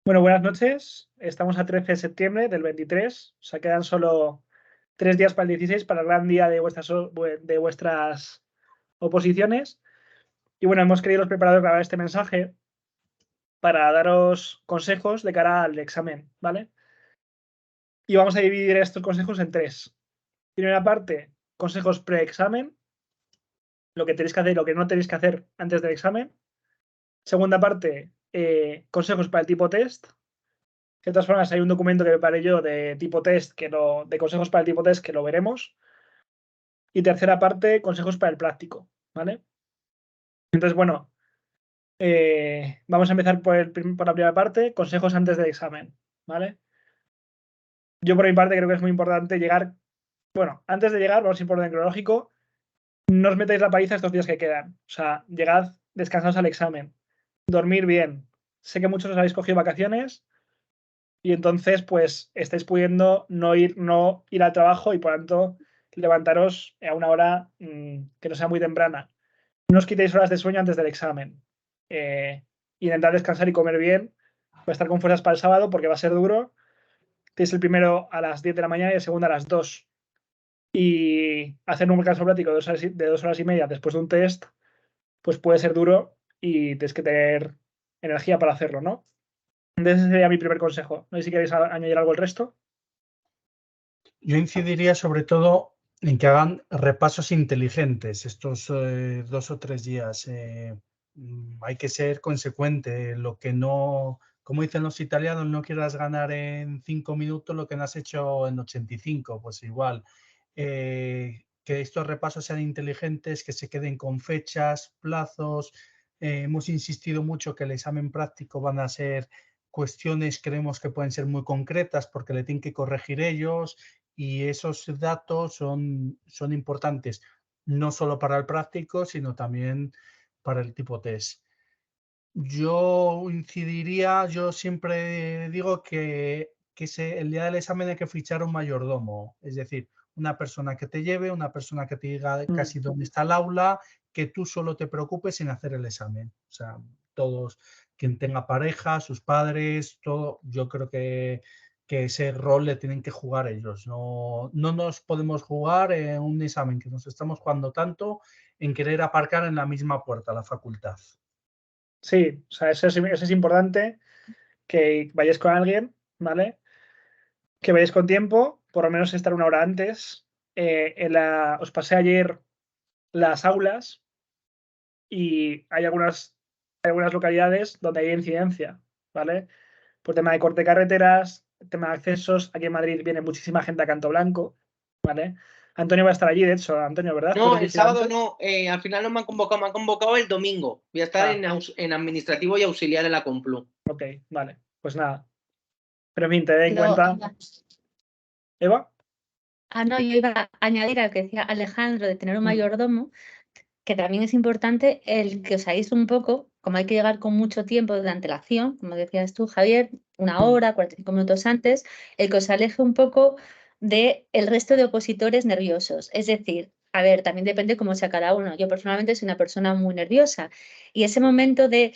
Bueno, buenas noches. Estamos a 13 de septiembre del 23. O sea, quedan solo 3 días para el 16, para el gran día de vuestras oposiciones. Y bueno, hemos querido los preparadores grabar este mensaje para daros consejos de cara al examen, ¿vale? Y vamos a dividir estos consejos en 3. Primera parte, consejos pre-examen, lo que tenéis que hacer y lo que no tenéis que hacer antes del examen. Segunda parte, consejos para el tipo test. De todas formas, hay un documento que preparé yo de tipo test, de consejos para el tipo test, que lo veremos. Y tercera parte, consejos para el práctico, ¿vale? Entonces, bueno, vamos a empezar por la primera parte, consejos antes del examen, ¿vale? Yo por mi parte creo que es muy importante llegar, bueno, antes de llegar, vamos a ir por orden cronológico, no os metáis la paliza estos días que quedan. O sea, llegad descansados al examen, dormir bien. Sé que muchos os habéis cogido vacaciones y entonces pues estáis pudiendo no ir al trabajo y por tanto levantaros a una hora que no sea muy temprana. No os quitéis horas de sueño antes del examen. Intentad descansar y comer bien para estar con fuerzas para el sábado porque va a ser duro. Tenéis el primero a las 10 de la mañana y el segundo a las 2. Y hacer un caso práctico de 2 horas y media después de un test, pues puede ser duro y tienes que tener energía para hacerlo, ¿no? Entonces ese sería mi primer consejo. No sé si queréis añadir algo al resto. Yo incidiría sobre todo en que hagan repasos inteligentes estos 2 o 3 días. Hay que ser consecuente. Lo que no, como dicen los italianos, no quieras ganar en 5 minutos lo que no has hecho en 85. Pues igual, que estos repasos sean inteligentes, que se queden con fechas, plazos. Hemos insistido mucho que el examen práctico van a ser cuestiones, creemos que pueden ser muy concretas porque le tienen que corregir ellos. Y esos datos son importantes, no solo para el práctico, sino también para el tipo test. Yo siempre digo que el día del examen hay que fichar un mayordomo, es decir, una persona que te lleve, una persona que te diga casi dónde está el aula, que tú solo te preocupes en hacer el examen. O sea, todos, quien tenga pareja, sus padres, todo, yo creo que ese rol le tienen que jugar ellos. No nos podemos jugar en un examen que nos estamos jugando tanto en querer aparcar en la misma puerta la facultad. Sí, o sea, eso es importante, que vayáis con alguien, ¿vale? Que vayáis con tiempo, por lo menos estar una hora antes. Os pasé ayer las aulas y hay algunas localidades donde hay incidencia, ¿vale? Por tema de corte de carreteras, tema de accesos. Aquí en Madrid viene muchísima gente a Canto Blanco, ¿vale? Antonio va a estar allí, de hecho, Antonio, ¿verdad? No, el sábado no, al final no me han convocado el domingo. Voy a estar en administrativo y auxiliar en la Complu. Ok, vale, pues nada. Pero en fin, te en cuenta. ¿Eva? No, yo iba a añadir a lo que decía Alejandro de tener un mayordomo, que también es importante el que os hagáis un poco, como hay que llegar con mucho tiempo de antelación, como decías tú, Javier, 1 hora, 45 minutos antes, el que os aleje un poco del resto de opositores nerviosos. Es decir, a ver, también depende cómo sea cada uno. Yo personalmente soy una persona muy nerviosa y ese momento de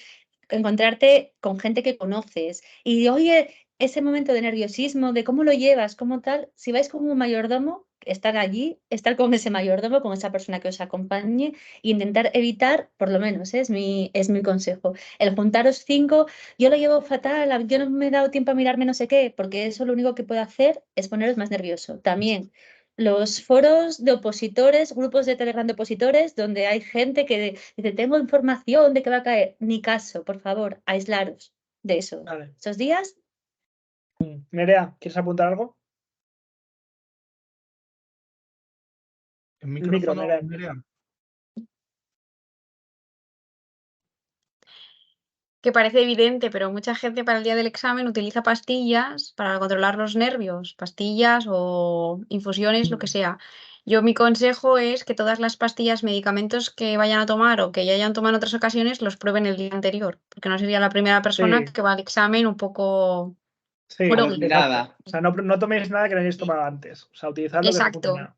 encontrarte con gente que conoces y, oye, ese momento de nerviosismo, de cómo lo llevas, cómo tal, si vais con un mayordomo, estar allí, estar con ese mayordomo, con esa persona que os acompañe e intentar evitar, por lo menos, es mi consejo, el juntaros 5, yo lo llevo fatal, yo no me he dado tiempo a mirarme no sé qué, porque eso lo único que puede hacer es poneros más nervioso. También los foros de opositores, grupos de Telegram de opositores, donde hay gente que dice, tengo información de que va a caer. Ni caso, por favor, aislaros de eso. Vale. Esos días. Nerea, ¿quieres apuntar algo? El micrófono, Nerea. Nerea. Que parece evidente, pero mucha gente para el día del examen utiliza pastillas para controlar los nervios, pastillas o infusiones, lo que sea. Mi consejo es que todas las pastillas, medicamentos que vayan a tomar o que ya hayan tomado en otras ocasiones, los prueben el día anterior, porque no sería la primera persona que va al examen un poco... Sí, nada. O sea, no toméis nada que no hayáis tomado antes. O sea, utilizad lo que os funciona.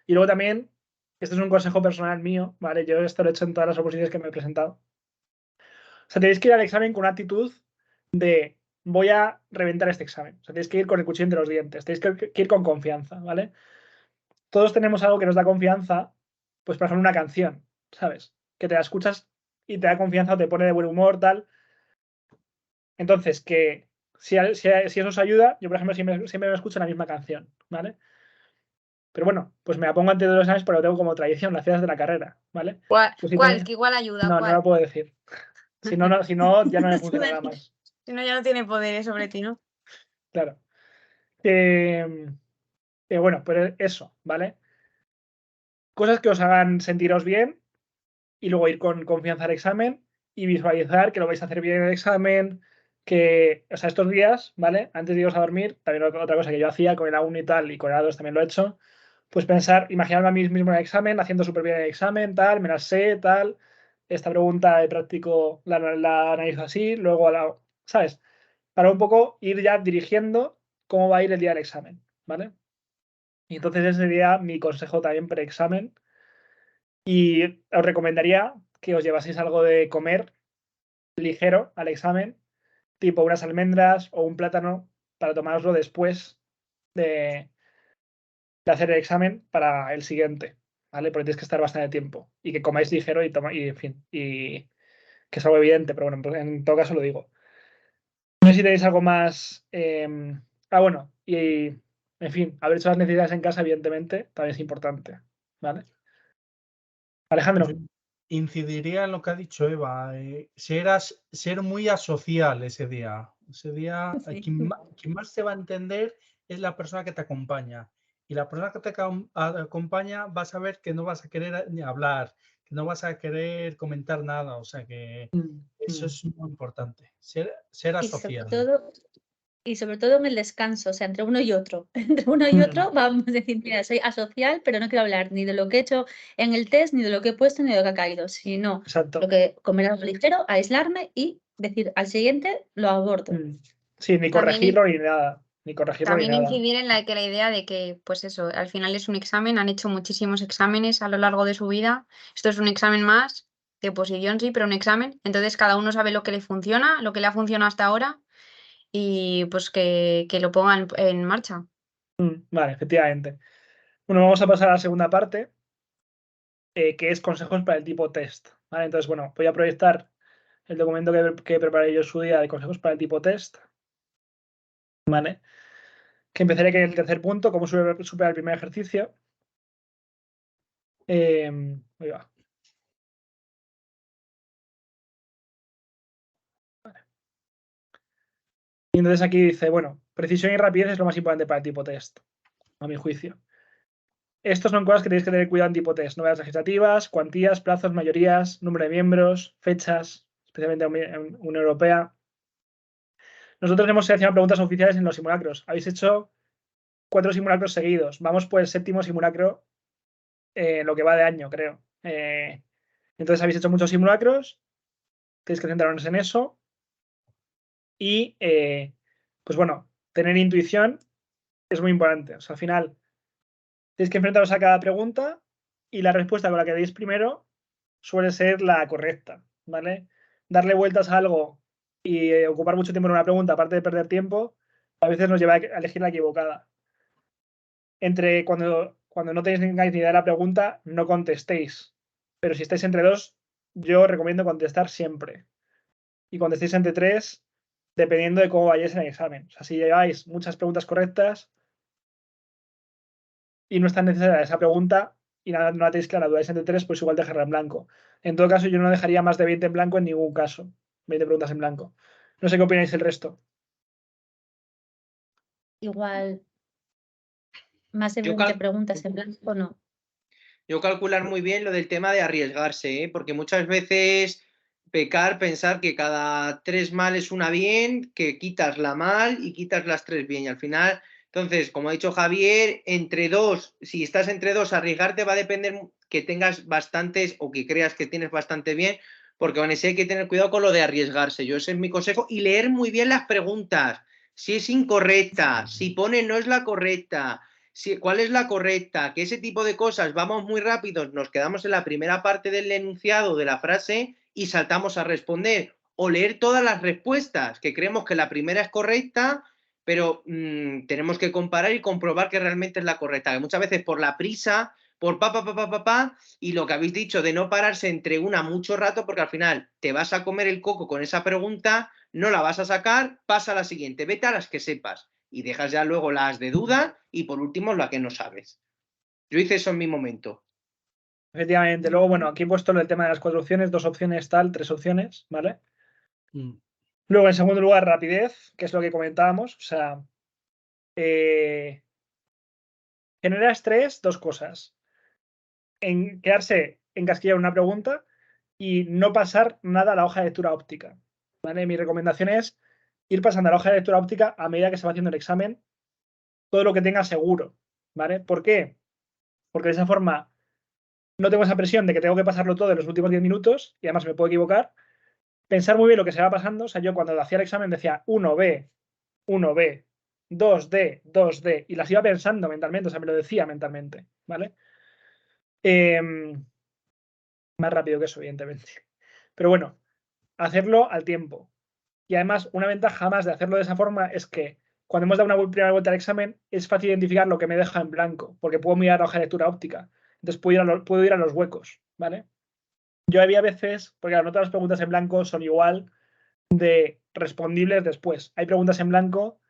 Y luego también, este es un consejo personal mío, ¿vale? Yo esto lo he hecho en todas las oposiciones que me he presentado. O sea, tenéis que ir al examen con una actitud de voy a reventar este examen. O sea, tenéis que ir con el cuchillo entre los dientes, tenéis que ir con confianza, ¿vale? Todos tenemos algo que nos da confianza, pues por ejemplo una canción, ¿sabes? Que te la escuchas y te da confianza o te pone de buen humor, tal. Entonces, que si eso os ayuda, yo por ejemplo siempre me escucho la misma canción, ¿vale? Pero bueno, pues me la pongo antes de los exámenes porque lo tengo como tradición, las fiestas de la carrera, ¿vale? ¿Cuál? Pues si ¿Cuál? no- Que igual ayuda. No, no ¿Cuál? lo puedo decir. Si no, ya no me funcionará más. Si no, ya no tiene poderes sobre ti, ¿no? Claro. Bueno, pero eso, ¿vale? Cosas que os hagan sentiros bien y luego ir con confianza al examen y visualizar que lo vais a hacer bien en el examen, que, o sea, estos días, ¿vale? Antes de iros a dormir, también otra cosa que yo hacía con el A1 y tal, y con el A2 también lo he hecho, pues pensar, imaginarme a mí mismo en el examen, haciendo súper bien el examen, tal, me la sé, tal, esta pregunta de práctico la analizo así, luego, ¿sabes? Para un poco ir ya dirigiendo cómo va a ir el día del examen, ¿vale? Y entonces ese sería mi consejo también pre-examen. Y os recomendaría que os llevaseis algo de comer ligero al examen, tipo unas almendras o un plátano, para tomároslo después de hacer el examen para el siguiente, ¿vale? Porque tienes que estar bastante tiempo. Y que comáis ligero y en fin, y que es algo evidente, pero bueno, pues en todo caso lo digo. No sé si tenéis algo más. Bueno, y en fin, haber hecho las necesidades en casa, evidentemente, también es importante, ¿vale? Alejandro. Yo incidiría en lo que ha dicho Eva, ser muy asocial ese día. Ese día, Sí. quien más te va a entender es la persona que te acompaña. Y la persona que te acompaña vas a ver que no vas a querer ni hablar, que no vas a querer comentar nada. O sea que eso es muy importante, ser asocial. Y sobre todo en el descanso, o sea, entre uno y otro. Entre uno y otro vamos a decir, mira, soy asocial, pero no quiero hablar ni de lo que he hecho en el test, ni de lo que he puesto, ni de lo que ha caído, sino Exacto. lo que comer algo ligero, aislarme y decir al siguiente lo abordo. Sí, ni corregirlo ni nada. También incidir en la idea de que, pues eso, al final es un examen, han hecho muchísimos exámenes a lo largo de su vida. Esto es un examen más, de oposición sí, pero un examen. Entonces cada uno sabe lo que le funciona, lo que le ha funcionado hasta ahora y pues que lo pongan en marcha. Vale, efectivamente. Bueno, vamos a pasar a la segunda parte, que es consejos para el tipo test. ¿Vale? Entonces, bueno, voy a proyectar el documento que preparé yo en su día de consejos para el tipo test. ¿Vale? Que empezaré con el tercer punto, cómo superar el primer ejercicio. Ahí va. Vale. Y entonces aquí dice, bueno, precisión y rapidez es lo más importante para el tipo test, a mi juicio. Estos son cosas que tenéis que tener cuidado en tipo test. Novedades legislativas, cuantías, plazos, mayorías, número de miembros, fechas, especialmente en Unión Europea. Nosotros hemos seleccionado preguntas oficiales en los simulacros. Habéis hecho 4 simulacros seguidos. Vamos por el 7º simulacro lo que va de año, creo. Entonces habéis hecho muchos simulacros. Tenéis que centrarnos en eso. Y, pues bueno, tener intuición es muy importante. O sea, al final, tenéis que enfrentaros a cada pregunta y la respuesta con la que deis primero suele ser la correcta, ¿vale? Darle vueltas a algo y ocupar mucho tiempo en una pregunta, aparte de perder tiempo, a veces nos lleva a elegir la equivocada. Cuando no tenéis ni idea de la pregunta, no contestéis. Pero si estáis entre dos, yo recomiendo contestar siempre. Y cuando estéis entre tres, dependiendo de cómo vayáis en el examen. O sea, si lleváis muchas preguntas correctas y no es tan necesaria esa pregunta y no la tenéis clara, dudáis entre tres, pues igual dejarla en blanco. En todo caso, yo no dejaría más de 20 en blanco en ningún caso. 20 preguntas en blanco. No sé qué opináis el resto. Igual, más de 20 preguntas en blanco o no. Yo calcular muy bien lo del tema de arriesgarse, porque muchas veces pensar que cada 3 mal es una bien, que quitas la mal y quitas las 3 bien. Y al final, entonces, como ha dicho Javier, entre dos, si estás entre dos, arriesgarte va a depender que tengas bastantes o que creas que tienes bastante bien, porque bueno, sí hay que tener cuidado con lo de arriesgarse. Ese es mi consejo. Y leer muy bien las preguntas. Si es incorrecta, si pone no es la correcta, cuál es la correcta, que ese tipo de cosas, vamos muy rápidos, nos quedamos en la primera parte del enunciado de la frase y saltamos a responder. o leer todas las respuestas, que creemos que la primera es correcta, pero tenemos que comparar y comprobar que realmente es la correcta. Que muchas veces por la prisa, por y lo que habéis dicho de no pararse entre una mucho rato, porque al final te vas a comer el coco con esa pregunta, no la vas a sacar, pasa a la siguiente, vete a las que sepas y dejas ya luego las de duda y por último la que no sabes. Yo hice eso en mi momento. Efectivamente. Luego, bueno, aquí he puesto el tema de las 4 opciones, 2 opciones, tal, 3 opciones, ¿vale? Luego, en segundo lugar, rapidez, que es lo que comentábamos. O sea, genera estrés, 2 cosas. En quedarse encasquillado en una pregunta y no pasar nada a la hoja de lectura óptica, ¿vale? Mi recomendación es ir pasando a la hoja de lectura óptica a medida que se va haciendo el examen, todo lo que tenga seguro, ¿vale? ¿Por qué? Porque de esa forma no tengo esa presión de que tengo que pasarlo todo en los últimos 10 minutos y además me puedo equivocar. Pensar muy bien lo que se va pasando. O sea, yo cuando hacía el examen decía 1B, 1B, 2D, 2D, y las iba pensando mentalmente, o sea, me lo decía mentalmente, ¿vale? Más rápido que eso, evidentemente. Pero bueno, hacerlo al tiempo. Y además, una ventaja más de hacerlo de esa forma es que cuando hemos dado una primera vuelta al examen, es fácil identificar lo que me deja en blanco, porque puedo mirar la hoja de lectura óptica. Entonces puedo ir a los huecos, ¿vale? Yo había veces, porque no todas las preguntas en blanco son igual de respondibles después. Hay preguntas en blanco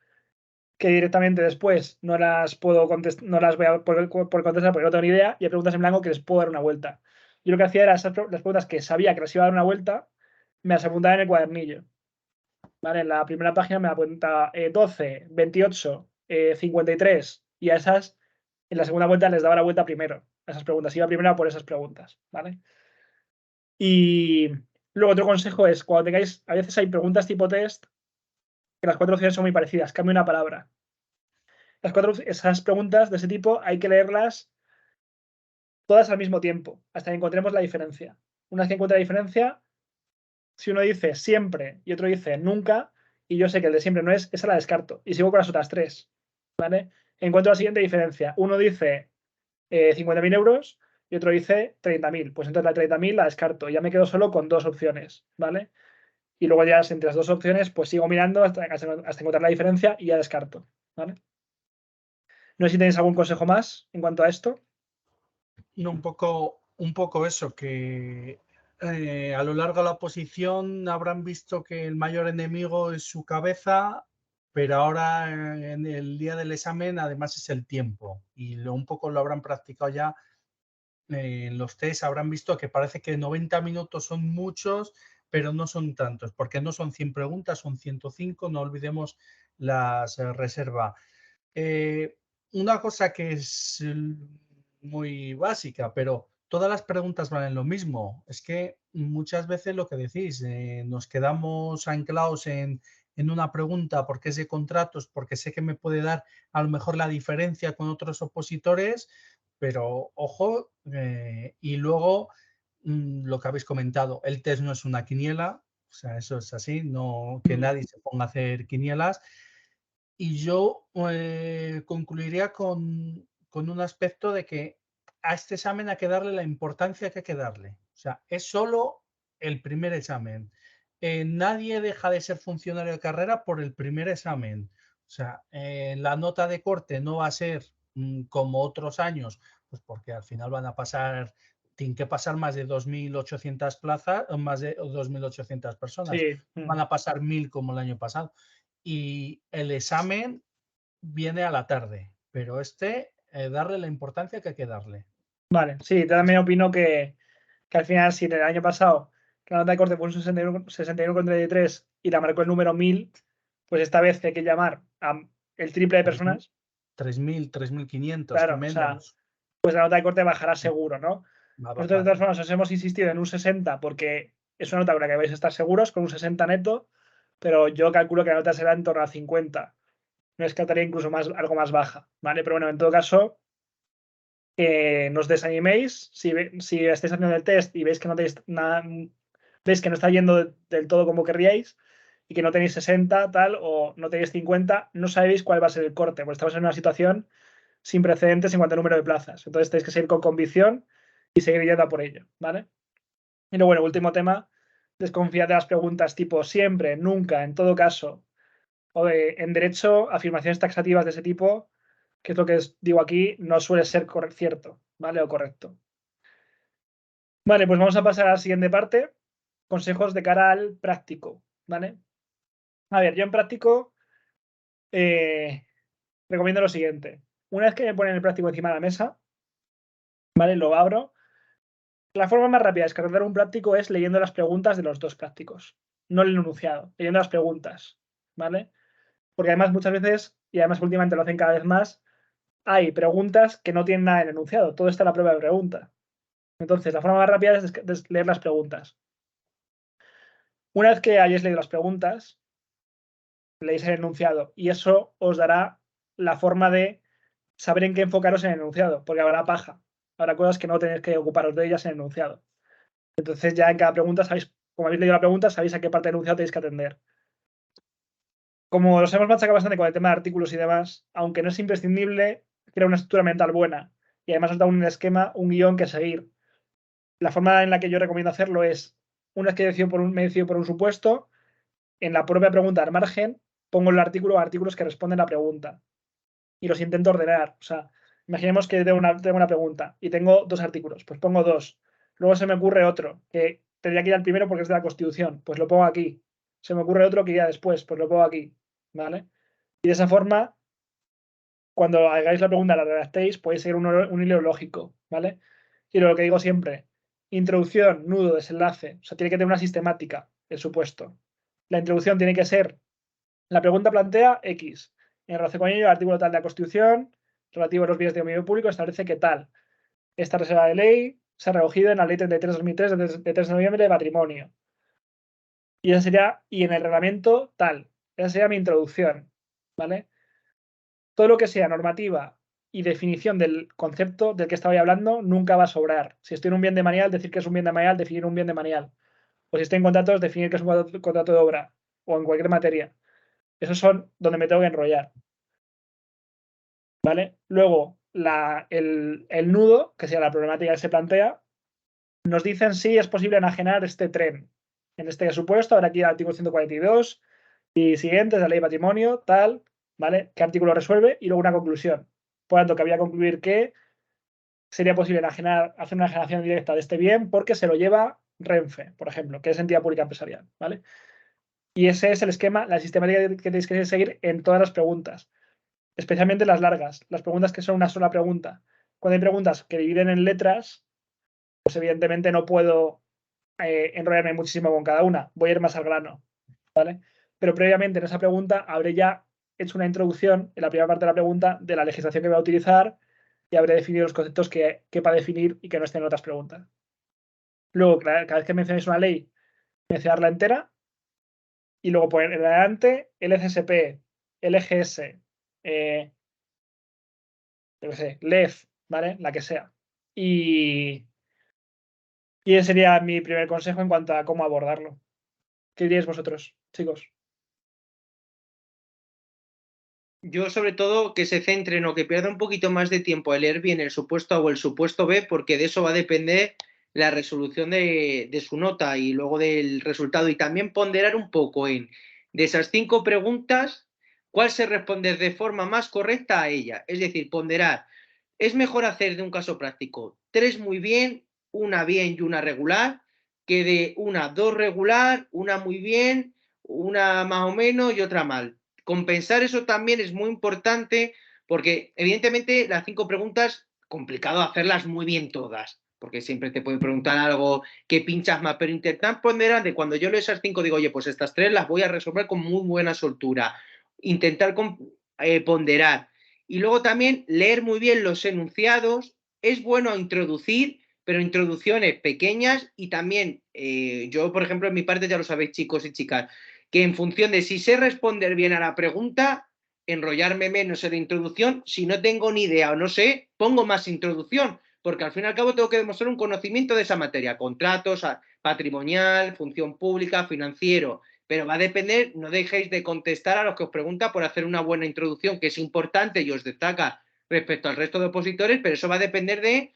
que directamente después no las puedo contestar, no las voy a por contestar porque no tengo ni idea, y hay preguntas en blanco que les puedo dar una vuelta. Yo lo que hacía era las preguntas que sabía que les iba a dar una vuelta, me las apuntaba en el cuadernillo. ¿Vale? En la primera página me apunta 12, 28, 53, y a esas, en la segunda vuelta les daba la vuelta primero. A esas preguntas. Iba primero por esas preguntas, ¿vale? Y luego otro consejo es, cuando tengáis, a veces hay preguntas tipo test, que las 4 opciones son muy parecidas, cambia una palabra. Esas preguntas de ese tipo hay que leerlas todas al mismo tiempo, hasta que encontremos la diferencia. Una vez que encuentre la diferencia, si uno dice siempre y otro dice nunca, y yo sé que el de siempre no es, esa la descarto y sigo con las otras 3, ¿vale? Encuentro la siguiente diferencia. Uno dice 50.000 euros y otro dice 30.000. Pues entonces la 30.000 la descarto. Ya me quedo solo con 2 opciones, ¿vale? Y luego ya entre las 2 opciones, pues sigo mirando hasta encontrar la diferencia y ya descarto, ¿vale? No sé si tenéis algún consejo más en cuanto a esto. No, un poco eso, que a lo largo de la oposición habrán visto que el mayor enemigo es su cabeza, pero ahora en el día del examen además es el tiempo, y un poco lo habrán practicado ya en los test, habrán visto que parece que 90 minutos son muchos, pero no son tantos, porque no son 100 preguntas, son 105, no olvidemos las reserva. Una cosa que es muy básica, pero todas las preguntas valen lo mismo. Es que muchas veces lo que decís, nos quedamos anclados en una pregunta porque es de contratos, porque sé que me puede dar a lo mejor la diferencia con otros opositores, pero ojo, y luego lo que habéis comentado, el test no es una quiniela, o sea, eso es así, no que nadie se ponga a hacer quinielas. Y yo concluiría con un aspecto de que a este examen hay que darle la importancia que hay que darle. O sea, es solo el primer examen. Nadie deja de ser funcionario de carrera por el primer examen. O sea, la nota de corte no va a ser como otros años, pues porque al final tienen que pasar más de 2.800 plazas, más de 2.800 personas. Sí. Van a pasar 1.000 como el año pasado. Y el examen viene a la tarde, pero darle la importancia que hay que darle. Vale, sí, también opino que al final, si en el año pasado la nota de corte fue un 61,33 y la marcó el número 1000, pues esta vez hay que llamar a el triple de personas. 3.000, 3.500, Claro, que o sea, menos. pues la nota de corte bajará seguro, ¿no? Va a Nosotros, de bajar. todas formas, os hemos insistido en un 60 porque es una nota con la que vais a estar seguros, con un 60 neto, pero yo calculo que la nota será en torno a 50. No descartaría incluso algo más baja, ¿vale? Pero bueno, en todo caso, no os desaniméis. Si estáis haciendo el test y veis que no tenéis nada, veis que no está yendo del todo como querríais y que no tenéis 60, tal, o no tenéis 50, no sabéis cuál va a ser el corte, porque estamos en una situación sin precedentes en cuanto al número de plazas. Entonces tenéis que seguir con convicción y seguir yendo a por ello, ¿vale? Y luego, bueno, último tema desconfiad de las preguntas tipo siempre, nunca, en todo caso. O en derecho, afirmaciones taxativas de ese tipo, que es lo que digo aquí, no suele ser cierto, ¿vale? O correcto. Vale, pues vamos a pasar a la siguiente parte. Consejos de cara al práctico, ¿vale? A ver, yo en práctico recomiendo lo siguiente. Una vez que me ponen el práctico encima de la mesa, ¿vale? Lo abro. La forma más rápida de descargar un práctico es leyendo las preguntas de los dos prácticos, no el enunciado, leyendo las preguntas, ¿vale? Porque además muchas veces, y además últimamente lo hacen cada vez más, hay preguntas que no tienen nada en el enunciado, todo está en la prueba de pregunta. Entonces, la forma más rápida es leer las preguntas. Una vez que hayáis leído las preguntas, leéis el enunciado y eso os dará la forma de saber en qué enfocaros en el enunciado, porque habrá paja, habrá cosas que no tenéis que ocuparos de ellas en el enunciado. Entonces ya en cada pregunta sabéis, como habéis leído la pregunta, sabéis a qué parte del enunciado tenéis que atender. Como los hemos machacado bastante con el tema de artículos y demás, aunque no es imprescindible, crea una estructura mental buena y además os da un esquema, un guión que seguir. La forma en la que yo recomiendo hacerlo es, una vez que me decido por un supuesto, en la propia pregunta al margen, pongo el artículo o artículos que responden a la pregunta y los intento ordenar. O sea, imaginemos que tengo una pregunta y tengo dos artículos, pues pongo dos. Luego se me ocurre otro, que tendría que ir al primero porque es de la Constitución, pues lo pongo aquí. Se me ocurre otro que iría después, pues lo pongo aquí, ¿vale? Y de esa forma, cuando hagáis la pregunta, la redactéis, podéis seguir un hilo lógico, ¿vale? Y lo que digo siempre, introducción, nudo, desenlace, o sea, tiene que tener una sistemática, el supuesto. La introducción tiene que ser, la pregunta plantea X. En relación con ello, el artículo tal de la Constitución, relativo a los bienes de dominio público, establece que tal. Esta reserva de ley se ha recogido en la Ley 33/2003 de 3 de noviembre de patrimonio. Y esa sería, y en el reglamento tal. Esa sería mi introducción, ¿vale? Todo lo que sea normativa y definición del concepto del que estaba hablando nunca va a sobrar. Si estoy en un bien de manial, decir que es un bien de manial, definir un bien de manial. O si estoy en contratos, definir que es un contrato de obra o en cualquier materia. Esos son donde me tengo que enrollar. ¿Vale? Luego, el nudo, que sea la problemática que se plantea, nos dicen si es posible enajenar este tren. En este supuesto, ahora aquí el artículo 142 y siguientes de la ley de patrimonio, tal, ¿vale? ¿Qué artículo resuelve? Y luego una conclusión. Por lo tanto, cabría concluir que sería posible hacer una enajenación directa de este bien porque se lo lleva Renfe, por ejemplo, que es entidad pública empresarial, ¿vale? Y ese es el esquema, la sistemática que tenéis que seguir en todas las preguntas, especialmente las largas, las preguntas que son una sola pregunta. Cuando hay preguntas que dividen en letras, pues evidentemente no puedo enrollarme muchísimo con cada una, voy a ir más al grano, ¿vale? Pero previamente en esa pregunta habré ya hecho una introducción en la primera parte de la pregunta de la legislación que voy a utilizar y habré definido los conceptos que para definir y que no estén en otras preguntas. Luego, cada vez que mencionéis una ley, mencionarla entera y luego poner en adelante el LCSP, LGS, yo qué sé, LEF, ¿vale? La que sea. Y ese sería mi primer consejo en cuanto a cómo abordarlo. ¿Qué diríais vosotros, chicos? Yo, sobre todo, que se centren o que pierda un poquito más de tiempo a leer bien el supuesto A o el supuesto B, porque de eso va a depender la resolución de su nota y luego del resultado. Y también ponderar un poco de esas 5 preguntas, cuál se responde de forma más correcta a ella. Es decir, ponderar. Es mejor hacer de un caso práctico 3 muy bien, una bien y una regular, que de una 2 regular, una muy bien, una más o menos y otra mal. Compensar eso también es muy importante porque evidentemente las 5 preguntas, complicado hacerlas muy bien todas, porque siempre te pueden preguntar algo que pinchas más, pero intentar ponderar de cuando yo leo esas 5 digo, oye, pues estas 3 las voy a resolver con muy buena soltura. Intentar ponderar. Y luego también leer muy bien los enunciados. Es bueno introducir, pero introducciones pequeñas y también, yo por ejemplo en mi parte ya lo sabéis chicos y chicas, que en función de si sé responder bien a la pregunta, enrollarme menos en la introducción, si no tengo ni idea o no sé, pongo más introducción, porque al fin y al cabo tengo que demostrar un conocimiento de esa materia, contratos, patrimonial, función pública, financiero, pero va a depender, no dejéis de contestar a los que os preguntan por hacer una buena introducción, que es importante y os destaca respecto al resto de opositores, pero eso va a depender de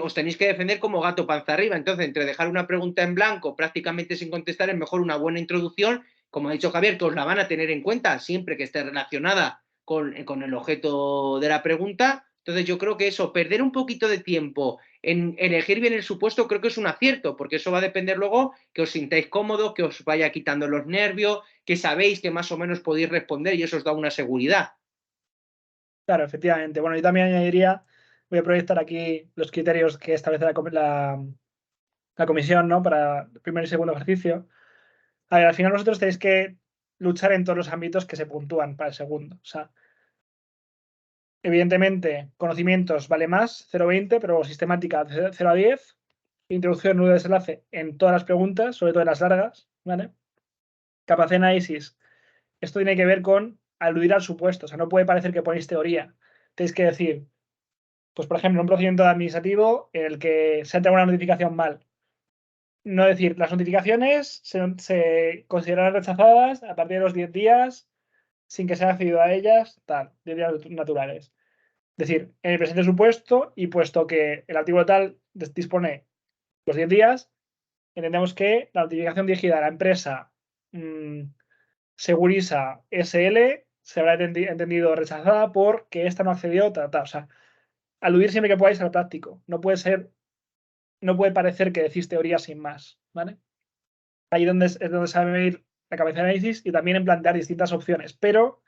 os tenéis que defender como gato panza arriba. Entonces, entre dejar una pregunta en blanco prácticamente sin contestar, es mejor una buena introducción, como ha dicho Javier, que os la van a tener en cuenta siempre que esté relacionada con el objeto de la pregunta. Entonces, yo creo que eso, perder un poquito de tiempo en elegir bien el supuesto, creo que es un acierto, porque eso va a depender luego que os sintáis cómodos, que os vaya quitando los nervios, que sabéis que más o menos podéis responder y eso os da una seguridad. Claro, efectivamente. Bueno, yo también añadiría, voy a proyectar aquí los criterios que establece la comisión, ¿no? Para el primer y segundo ejercicio. A ver, al final vosotros tenéis que luchar en todos los ámbitos que se puntúan para el segundo. O sea, evidentemente, conocimientos vale más, 0,20, pero sistemática 0 a 10. Introducción, nudo de desenlace en todas las preguntas, sobre todo en las largas, ¿vale? Capacidad de análisis. Esto tiene que ver con aludir al supuesto. O sea, no puede parecer que ponéis teoría. Tenéis que decir, pues por ejemplo, un procedimiento administrativo en el que se entra una notificación mal. No decir, las notificaciones se consideran rechazadas a partir de los 10 días sin que se haya accedido a ellas, tal, 10 días naturales. Es decir, en el presente supuesto y puesto que el artículo tal dispone los 10 días, entendemos que la notificación dirigida a la empresa Segurisa SL se habrá entendido rechazada porque esta no accedió, tal. O sea, aludir siempre que podáis al práctico. No puede parecer que decís teoría sin más, ¿vale? Ahí es donde se va a medir la capacidad de análisis y también en plantear distintas opciones, pero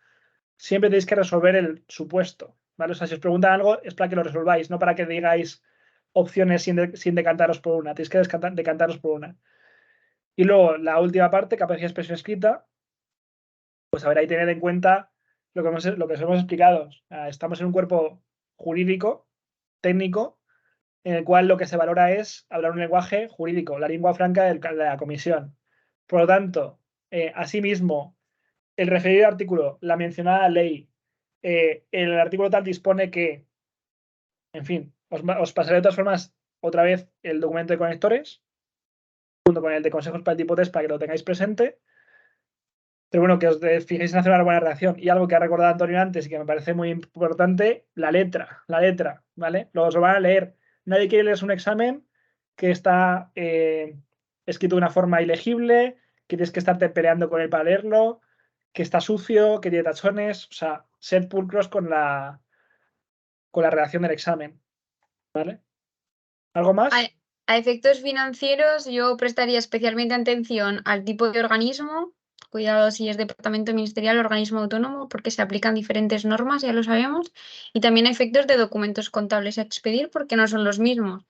siempre tenéis que resolver el supuesto, ¿vale? O sea, si os preguntan algo es para que lo resolváis, no para que digáis opciones sin decantaros por una. Tenéis que decantaros por una. Y luego, la última parte, capacidad de expresión escrita, pues a ver, ahí tener en cuenta lo que os hemos explicado. Estamos en un cuerpo jurídico, técnico, en el cual lo que se valora es hablar un lenguaje jurídico, la lengua franca de la comisión. Por lo tanto, asimismo, el referido artículo, la mencionada ley, el artículo tal dispone que, en fin, os pasaré de todas formas otra vez el documento de conectores, junto con el de consejos para el tipo test para que lo tengáis presente. Pero bueno, que os fijéis en hacer una buena redacción. Y algo que ha recordado Antonio antes y que me parece muy importante, la letra, ¿vale? Luego os lo van a leer. Nadie quiere leerse un examen que está escrito de una forma ilegible, que tienes que estarte peleando con él para leerlo, que está sucio, que tiene tachones. O sea, sed pulcros con la redacción del examen, ¿vale? ¿Algo más? A efectos financieros, yo prestaría especialmente atención al tipo de organismo. Cuidado si es departamento ministerial o organismo autónomo, porque se aplican diferentes normas, ya lo sabemos. Y también a efectos de documentos contables a expedir, porque no son los mismos.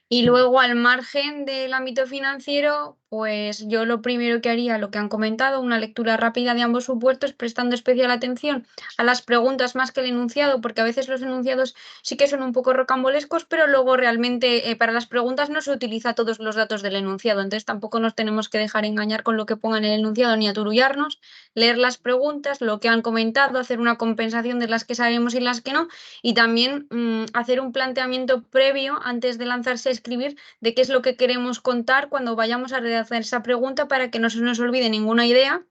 Y luego, al margen del ámbito financiero, pues yo lo primero que haría, lo que han comentado, una lectura rápida de ambos supuestos, prestando especial atención a las preguntas más que el enunciado, porque a veces los enunciados sí que son un poco rocambolescos, pero luego realmente para las preguntas no se utiliza todos los datos del enunciado, entonces tampoco nos tenemos que dejar engañar con lo que ponga en el enunciado ni aturullarnos, leer las preguntas, lo que han comentado, hacer una compensación de las que sabemos y las que no, y también hacer un planteamiento previo antes de lanzarse a escribir de qué es lo que queremos contar cuando vayamos a redactar esa pregunta para que no se nos olvide ninguna idea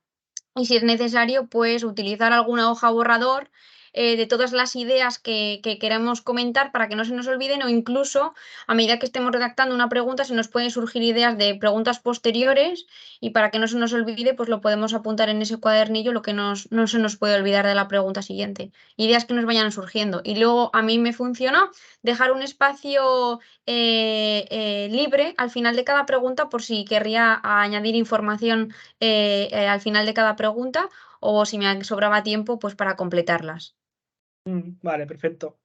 y si es necesario, pues utilizar alguna hoja borrador de todas las ideas que queramos comentar para que no se nos olviden o incluso a medida que estemos redactando una pregunta se nos pueden surgir ideas de preguntas posteriores y para que no se nos olvide pues lo podemos apuntar en ese cuadernillo lo que no se nos puede olvidar de la pregunta siguiente. Ideas que nos vayan surgiendo. Y luego a mí me funcionó dejar un espacio libre al final de cada pregunta por si querría añadir información al final de cada pregunta o si me sobraba tiempo, pues para completarlas. Vale, perfecto.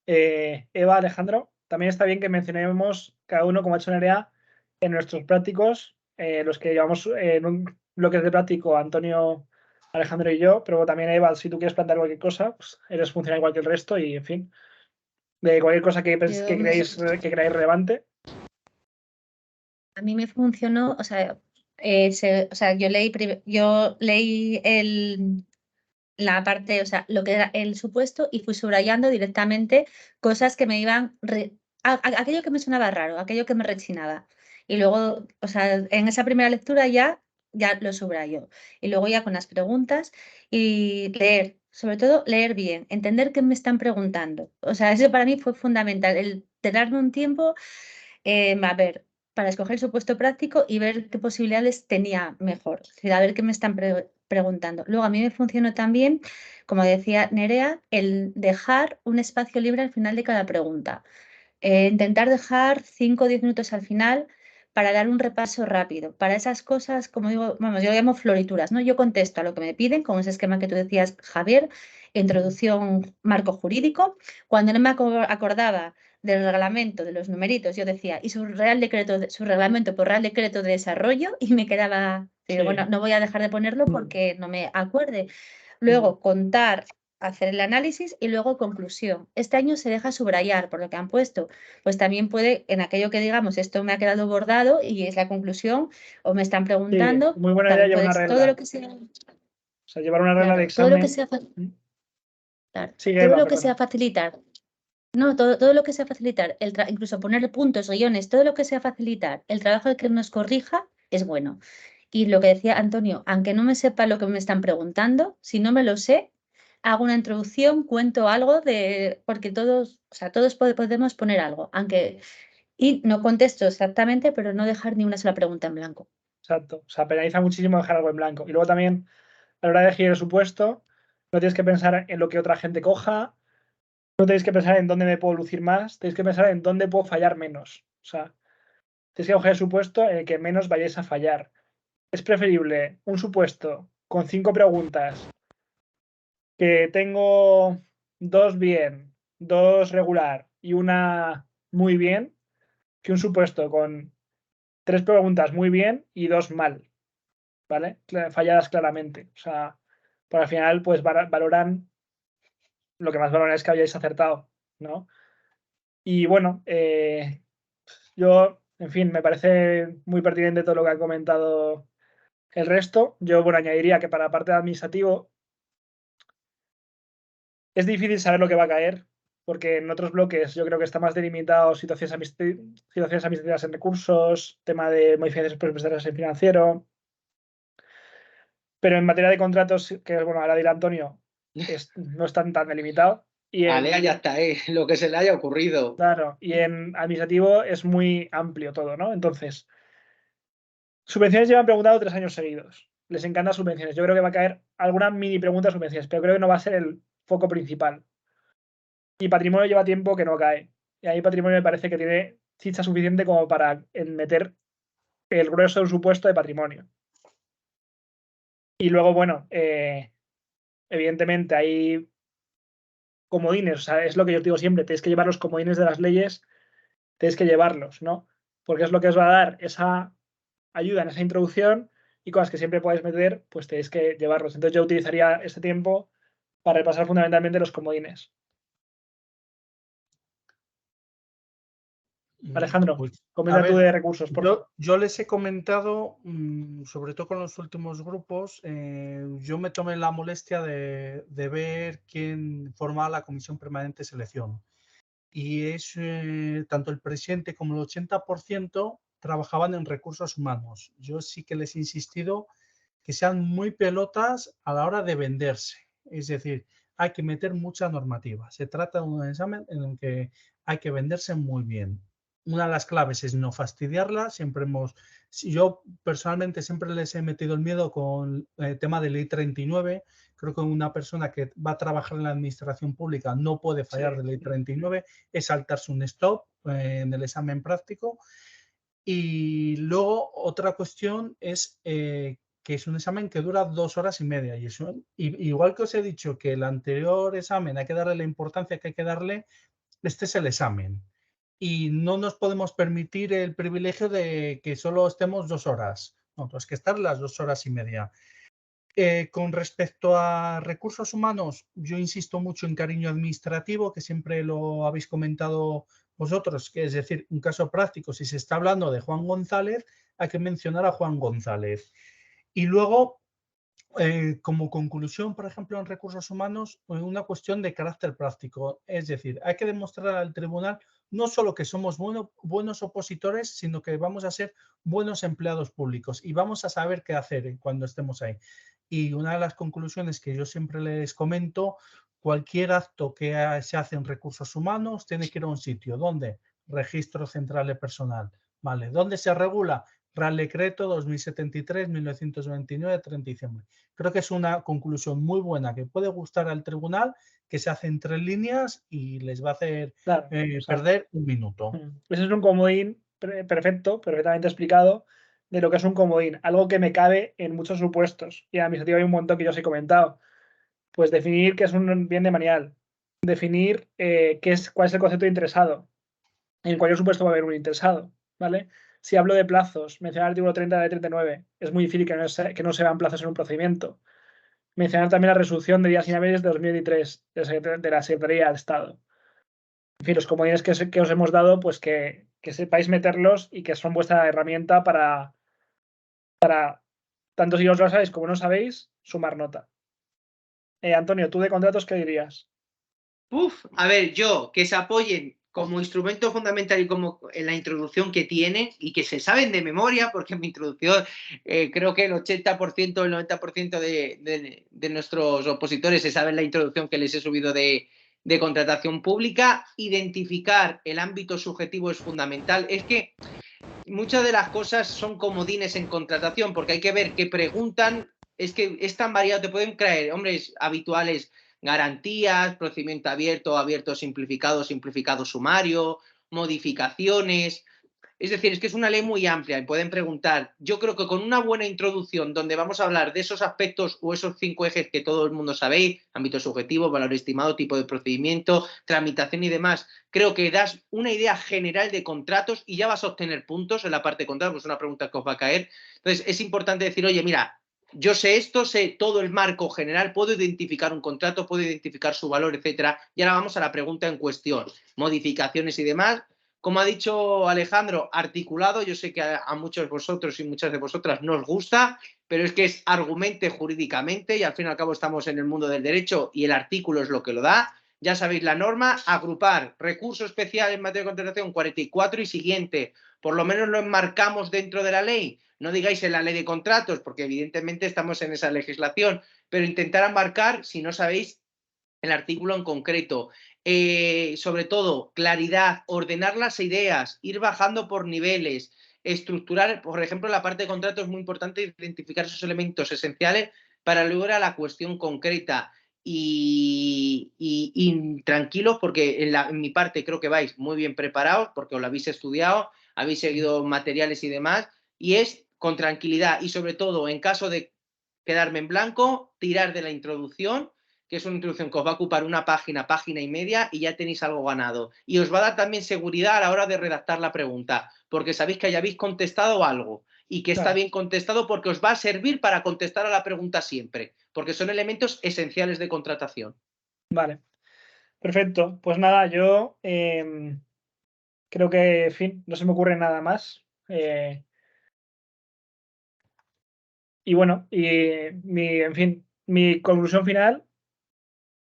Eva, Alejandro, también está bien que mencionemos cada uno, como ha hecho Nerea, en nuestros prácticos, los que llevamos en un bloque de práctico, Antonio, Alejandro y yo, pero también Eva, si tú quieres plantear cualquier cosa, pues eres funcionario igual que el resto y, en fin, de cualquier cosa que creáis relevante. A mí me funcionó, o sea, yo leí la parte, o sea, lo que era el supuesto y fui subrayando directamente cosas que me iban, aquello que me sonaba raro, aquello que me rechinaba. Y luego, o sea, en esa primera lectura ya lo subrayo. Y luego ya con las preguntas y leer, o sobre todo leer bien, entender qué me están preguntando. O sea, eso para mí fue fundamental, el darme un tiempo, a ver, para escoger el supuesto práctico y ver qué posibilidades tenía mejor, es decir, a ver qué me están preguntando. Luego a mí me funcionó también, como decía Nerea, el dejar un espacio libre al final de cada pregunta. Intentar dejar 5 o 10 minutos al final para dar un repaso rápido. Para esas cosas, como digo, vamos, yo lo llamo florituras, ¿no? Yo contesto a lo que me piden, con ese esquema que tú decías, Javier, introducción, marco jurídico. Cuando no me acordaba del reglamento, de los numeritos, yo decía, y su reglamento por Real Decreto de Desarrollo, y me quedaba, digo, Sí. bueno, no voy a dejar de ponerlo porque no me acuerde. Luego, contar, hacer el análisis y luego conclusión. Este año se deja subrayar por lo que han puesto, pues también puede, en aquello que digamos, esto me ha quedado bordado y es la conclusión, o me están Sí, preguntando, muy buena idea también llevar una puede, regla. todo lo que sea, O sea, llevar una regla de claro, todo lo que examen. sea, claro, Sigue, todo Eva, lo que sea perdona. facilitar. No, todo lo que sea facilitar, incluso ponerle puntos, guiones, todo lo que sea facilitar el trabajo de que nos corrija es bueno. Y lo que decía Antonio, aunque no me sepa lo que me están preguntando, si no me lo sé, hago una introducción, cuento algo porque todos, o sea, todos podemos poner algo, y no contesto exactamente, pero no dejar ni una sola pregunta en blanco. Exacto. O sea, penaliza muchísimo dejar algo en blanco. Y luego también, a la hora de elegir el supuesto, no tienes que pensar en lo que otra gente coja, no tenéis que pensar en dónde me puedo lucir más, tenéis que pensar en dónde puedo fallar menos. O sea, tenéis que coger el supuesto en el que menos vayáis a fallar. Es preferible un supuesto con 5 preguntas que tengo 2 bien, 2 regular y una muy bien, que un supuesto con 3 preguntas muy bien y 2 mal, ¿vale? Falladas claramente. O sea, por al final, pues valoran, lo que más valoran es que hayáis acertado, ¿no? Y bueno, yo, en fin, me parece muy pertinente todo lo que ha comentado el resto. Yo, bueno, añadiría que para la parte de administrativo es difícil saber lo que va a caer, porque en otros bloques yo creo que está más delimitado situaciones administrativas en recursos, tema de modificaciones presupuestarias en financiero. Pero en materia de contratos, que bueno, ahora dirá Antonio, no están tan delimitados. Y Alea ya está, lo que se le haya ocurrido. Claro, y en administrativo es muy amplio todo, ¿no? Entonces, subvenciones llevan preguntado 3 años seguidos. Les encantan subvenciones. Yo creo que va a caer alguna mini pregunta de subvenciones, pero creo que no va a ser el foco principal. Y patrimonio lleva tiempo que no cae. Y ahí patrimonio me parece que tiene chicha suficiente como para meter el grueso del supuesto de patrimonio. Y luego, bueno, evidentemente hay comodines, o sea, es lo que yo digo siempre, tenéis que llevar los comodines de las leyes, tenéis que llevarlos, ¿no? Porque es lo que os va a dar esa ayuda en esa introducción y cosas que siempre podéis meter, pues tenéis que llevarlos. Entonces yo utilizaría este tiempo para repasar fundamentalmente los comodines. Alejandro, Pues, comenta a tú ver, de recursos, por favor. yo les he comentado, sobre todo con los últimos grupos, yo me tomé la molestia de ver quién formaba la comisión permanente de selección. Y es tanto el presidente como el 80% trabajaban en recursos humanos. Yo sí que les he insistido que sean muy pelotas a la hora de venderse. Es decir, hay que meter mucha normativa. Se trata de un examen en el que hay que venderse muy bien. Una de las claves es no fastidiarla. Yo personalmente siempre les he metido el miedo con el tema de ley 39. Creo que una persona que va a trabajar en la administración pública no puede fallar de ley 39, es saltarse un stop en el examen práctico. Y luego otra cuestión es que es un examen que dura 2 horas y media. Y eso, igual que os he dicho que el anterior examen hay que darle la importancia que hay que darle, este es el examen. Y no nos podemos permitir el privilegio de que solo estemos 2 horas. No, tenemos que estar las 2 horas y media. Con respecto a recursos humanos, yo insisto mucho en cariño administrativo, que siempre lo habéis comentado vosotros, que es decir, un caso práctico, si se está hablando de Juan González, hay que mencionar a Juan González. Y luego, como conclusión, por ejemplo, en recursos humanos, una cuestión de carácter práctico, es decir, hay que demostrar al tribunal no solo que somos buenos opositores, sino que vamos a ser buenos empleados públicos y vamos a saber qué hacer cuando estemos ahí. Y una de las conclusiones que yo siempre les comento, cualquier acto que se hace en recursos humanos tiene que ir a un sitio. ¿Dónde? Registro Central de Personal. ¿Vale? ¿Dónde se regula? Real Decreto 2073-1929, 30 de diciembre. Creo que es una conclusión muy buena que puede gustar al tribunal, que se hace en 3 líneas y les va a hacer perder un minuto. Ese es un comodín perfecto, perfectamente explicado de lo que es un comodín, algo que me cabe en muchos supuestos. Y en administrativo hay un montón que yo os he comentado. Pues definir qué es un bien demanial, definir cuál es el concepto de interesado, en cualquier supuesto va a haber un interesado, ¿vale? Si hablo de plazos, mencionar el artículo 30 de 39, es muy difícil que no se vean plazos en un procedimiento. Mencionar también la resolución de días inhábiles de 2023 de la Secretaría de Estado. En fin, los comodines que os hemos dado, pues que sepáis meterlos y que son vuestra herramienta para tanto si os lo sabéis como no sabéis, sumar nota. Antonio, ¿tú de contratos qué dirías? A ver, que se apoyen como instrumento fundamental y como en la introducción que tienen y que se saben de memoria, porque en mi introducción creo que el 80%, el 90% de nuestros opositores se saben la introducción que les he subido de contratación pública. Identificar el ámbito subjetivo es fundamental. Es que muchas de las cosas son comodines en contratación, porque hay que ver qué preguntan. Es que es tan variado, te pueden caer hombres habituales, garantías, procedimiento abierto simplificado, simplificado sumario, modificaciones. Es decir, es que es una ley muy amplia y pueden preguntar. Yo creo que con una buena introducción donde vamos a hablar de esos aspectos o esos 5 ejes que todo el mundo sabéis, ámbito subjetivo, valor estimado, tipo de procedimiento, tramitación y demás, creo que das una idea general de contratos y ya vas a obtener puntos en la parte de contratos, pues es una pregunta que os va a caer. Entonces, es importante decir, oye, mira, yo sé esto, sé todo el marco general, puedo identificar un contrato, puedo identificar su valor, etcétera. Y ahora vamos a la pregunta en cuestión, modificaciones y demás. Como ha dicho Alejandro, articulado, yo sé que a muchos de vosotros y muchas de vosotras no os gusta, pero es que es argumente jurídicamente y al fin y al cabo estamos en el mundo del derecho y el artículo es lo que lo da. Ya sabéis la norma, agrupar recurso especial en materia de contratación 44 y siguiente, por lo menos lo enmarcamos dentro de la ley. No digáis en la ley de contratos, porque evidentemente estamos en esa legislación, pero intentar enmarcar, si no sabéis, el artículo en concreto. Sobre todo, claridad, ordenar las ideas, ir bajando por niveles, estructurar, por ejemplo, la parte de contrato es muy importante identificar esos elementos esenciales para luego ir a la cuestión concreta. Y tranquilos, porque en mi parte creo que vais muy bien preparados, porque os lo habéis estudiado, habéis seguido materiales y demás, y es con tranquilidad y sobre todo en caso de quedarme en blanco, tirar de la introducción, que es una introducción que os va a ocupar una página, página y media y ya tenéis algo ganado. Y os va a dar también seguridad a la hora de redactar la pregunta, porque sabéis que ya habéis contestado algo y que está bien contestado porque os va a servir para contestar a la pregunta siempre, porque son elementos esenciales de contratación. Vale, perfecto. Pues nada, yo creo que, en fin, no se me ocurre nada más. Y bueno, en fin, mi conclusión final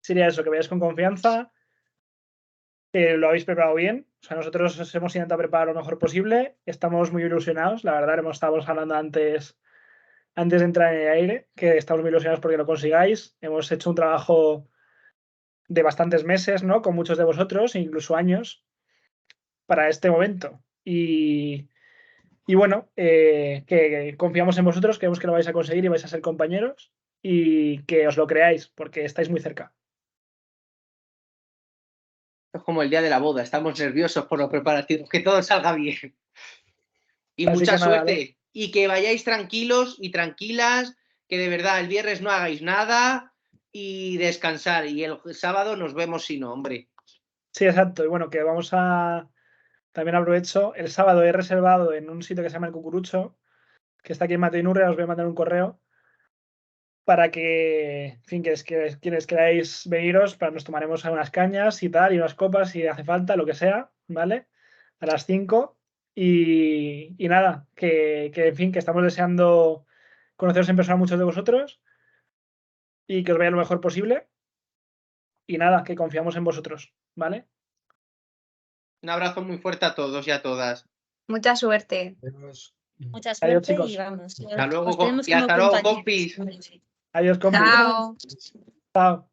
sería eso, que vayáis con confianza, que lo habéis preparado bien. O sea, nosotros os hemos intentado preparar lo mejor posible. Estamos muy ilusionados, la verdad, estábamos hablando antes de entrar en el aire, que estamos muy ilusionados porque lo consigáis. Hemos hecho un trabajo de bastantes meses, ¿no? Con muchos de vosotros, incluso años, para este momento. Y bueno, que confiamos en vosotros, creemos que lo vais a conseguir y vais a ser compañeros y que os lo creáis, porque estáis muy cerca. Es como el día de la boda, estamos nerviosos por los preparativos, que todo salga bien. Y Así mucha que nada, suerte. Y que vayáis tranquilos y tranquilas, que de verdad el viernes no hagáis nada y descansar. Y el sábado nos vemos si no, hombre. Sí, exacto. Y bueno, que vamos a... También aprovecho, el sábado he reservado en un sitio que se llama El Cucurucho, que está aquí en Mateinurria, os voy a mandar un correo para que, en fin, que quienes queráis veniros, nos tomaremos unas cañas y tal, y unas copas si hace falta, lo que sea, ¿vale? A las 5. Y nada, que en fin, que estamos deseando conoceros en persona a muchos de vosotros y que os vaya lo mejor posible. Y nada, que confiamos en vosotros, ¿vale? Un abrazo muy fuerte a todos y a todas. Mucha suerte. Adiós. Mucha Adiós, suerte chicos. y vamos. Hasta luego, os tenemos y como hasta luego, compañeros. compis. Adiós, compis. Chao. Chao.